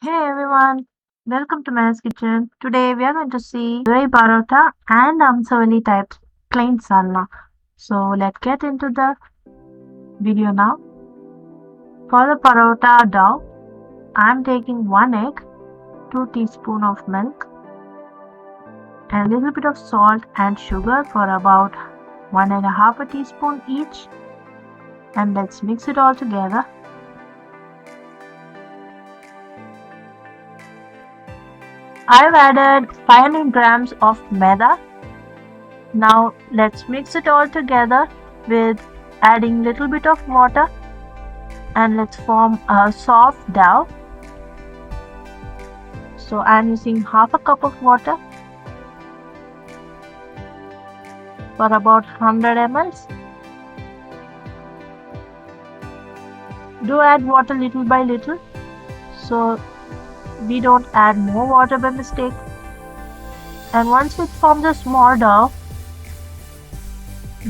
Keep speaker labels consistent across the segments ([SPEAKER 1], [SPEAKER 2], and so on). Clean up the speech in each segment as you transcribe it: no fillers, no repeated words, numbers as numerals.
[SPEAKER 1] Hey everyone, welcome to Mehar's Kitchen. Today we are going to see Madurai Parotta and Amsavalli types plain salna. So let's get into the video now. For the parotta dough, I'm taking 1 egg, 2 teaspoons of milk, and a little bit of salt and sugar for about 1.5 teaspoon each. And let's mix it all together. I've added 500 grams of maida. Now let's mix it all together with adding little bit of water, and let's form a soft dough. So I'm using half a cup of water for about 100 ml. Do add water little by little so we don't add more water by mistake. And once it forms a small dough,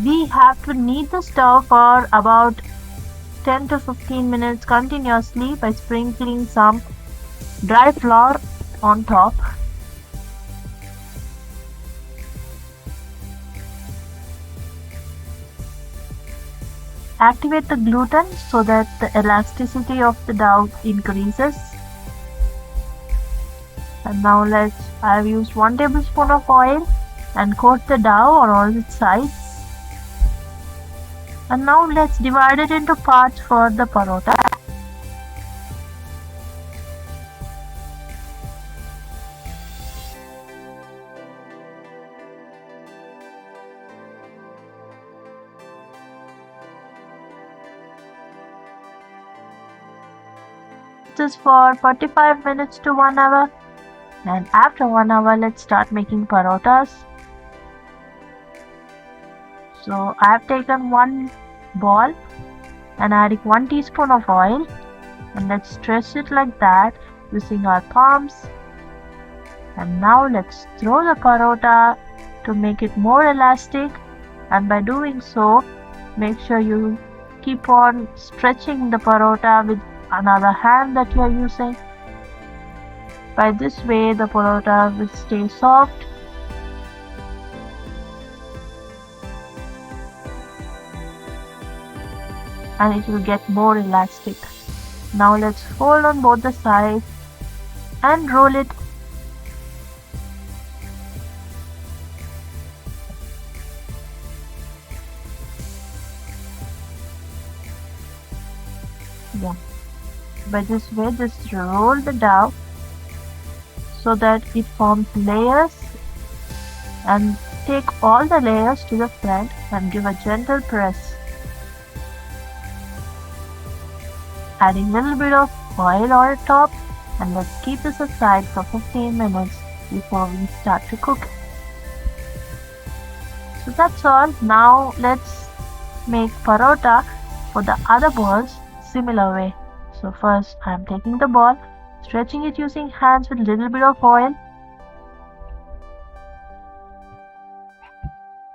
[SPEAKER 1] we have to knead the dough for about 10 to 15 minutes continuously by sprinkling some dry flour on top. Activate the gluten so that the elasticity of the dough increases. And now I've used 1 tablespoon of oil and coat the dough on all its sides. And now let's divide it into parts for the parotta. This for 45 minutes to 1 hour, and after 1 hour let's start making parottas. So I've taken one ball and adding 1 teaspoon of oil, and let's stretch it like that using our palms. And now let's throw the parotta to make it more elastic, and by doing so make sure you keep on stretching the parotta with another hand that you are using. By this way the parotta will stay soft. And it will get more elastic. Now let's fold on both the sides and roll it. Yeah. By this way, just roll the dough so that it forms layers, and take all the layers to the front and give a gentle press. Adding a little bit of oil on top, and let's keep this aside for 15 minutes before we start to cook it. So that's all. Now let's make parotta for the other balls similar way. So first I'm taking the ball, stretching it using hands with a little bit of oil,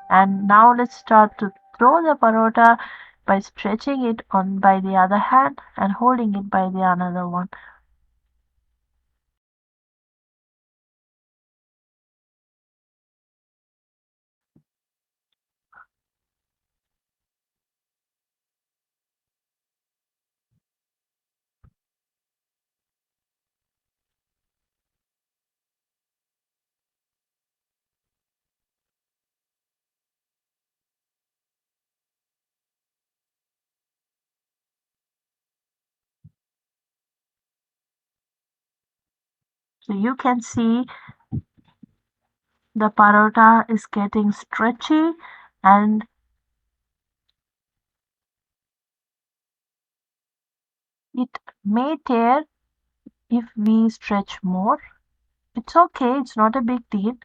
[SPEAKER 1] and now let's start to throw the parotta by stretching it on by the other hand and holding it by the another one. So you can see the parotta is getting stretchy, and it may tear if we stretch more. It's okay, it's not a big deal.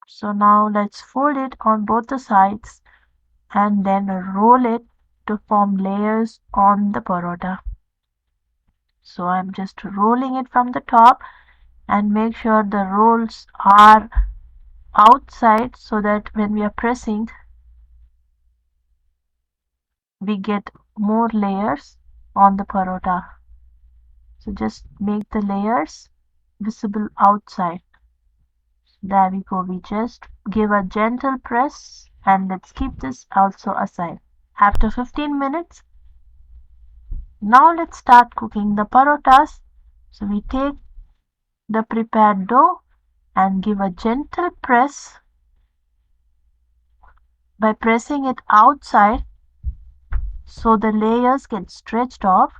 [SPEAKER 1] So now let's fold it on both the sides and then roll it to form layers on the parotta. So I'm just rolling it from the top, and make sure the rolls are outside so that when we are pressing we get more layers on the parotta. So just make the layers visible outside. There we go. We just give a gentle press and let's keep this also aside. After 15 minutes, now let's start cooking the parottas. So we take the prepared dough and give a gentle press by pressing it outside so the layers get stretched off.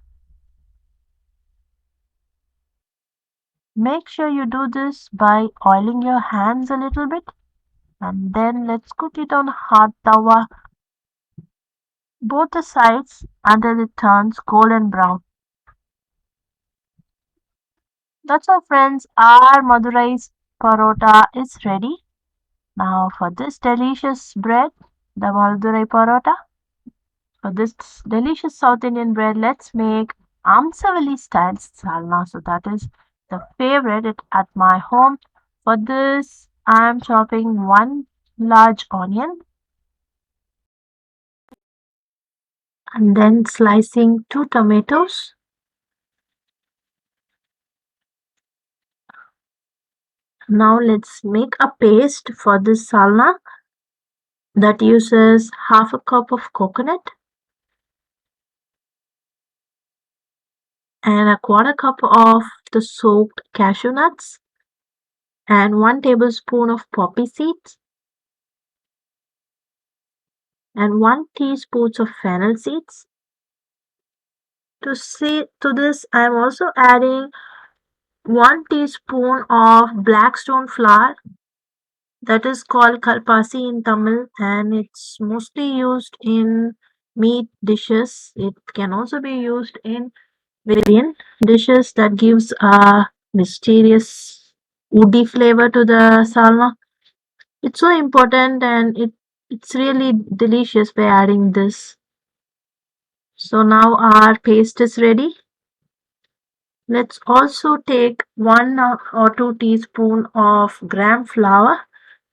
[SPEAKER 1] Make sure you do this by oiling your hands a little bit and then let's cook it on hot tawa both the sides until it turns golden brown. That's all friends, our Madurai's parotta is ready. Now for this delicious bread, the Madurai parotta, for this delicious South Indian bread, let's make Amsavalli style salna. So that is the favorite at my home. For this, I am chopping one large onion and then slicing two tomatoes. Now let's make a paste for this salna that uses half a cup of coconut and a quarter cup of the soaked cashew nuts and 1 tablespoon of poppy seeds and 1 teaspoon of fennel seeds. To this, I am also adding 1 teaspoon of blackstone flour that is called kalpasi in Tamil and it's mostly used in meat dishes. It can also be used in vegetarian dishes that gives a mysterious woody flavor to the salma. It's so important and it's really delicious by adding this. So now our paste is ready. Let's also take 1 or 2 teaspoon of gram flour.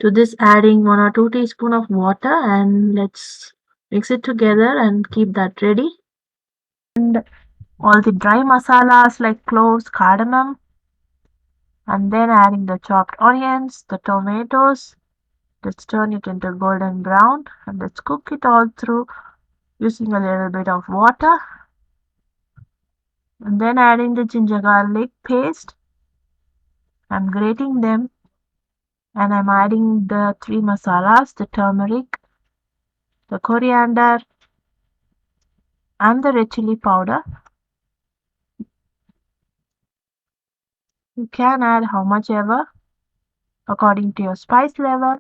[SPEAKER 1] To this adding 1 or 2 teaspoon of water and let's mix it together and keep that ready. And all the dry masalas like cloves, cardamom, and then adding the chopped onions, the tomatoes. Let's turn it into golden brown and let's cook it all through using a little bit of water. And then adding the ginger garlic paste. I'm grating them and I'm adding the 3 masalas, the turmeric, the coriander, and the red chilli powder. You can add how much ever according to your spice level.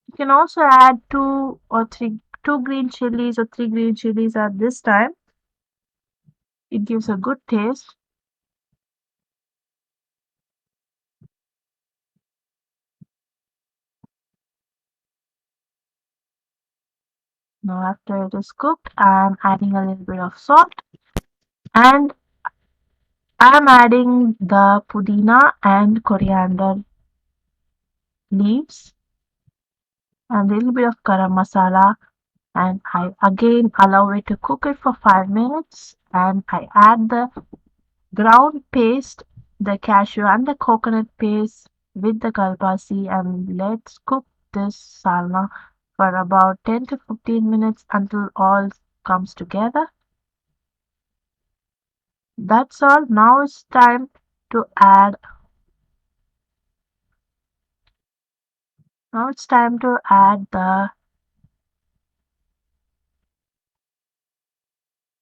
[SPEAKER 1] You can also add 2 green chilies or 3 green chilies at this time. It gives a good taste. Now after it is cooked, I'm adding a little bit of salt and I'm adding the pudina and coriander leaves and a little bit of garam masala and I again allow it to cook it for 5 minutes and I add the ground paste, the cashew and the coconut paste with the kalpasi and let's cook this salna for about 10 to 15 minutes until all comes together. That's all. Now it's time to add the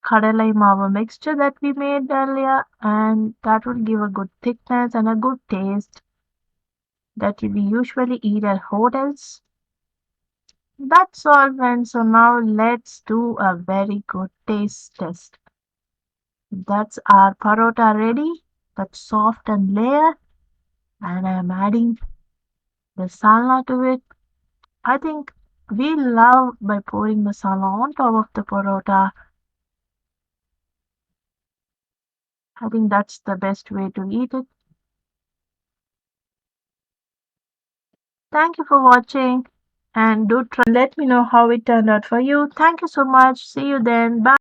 [SPEAKER 1] Kdalai mava mixture that we made earlier and that will give a good thickness and a good taste that we usually eat at hotels. That's all friends. So now let's do a very good taste test. That's our parotta ready. That's soft and layered and I'm adding the salna to it. I think we love by pouring the salna on top of the parotta. I think that's the best way to eat it. Thank you for watching. and do try. Let me know how it turned out for you. Thank you so much. See you then. Bye.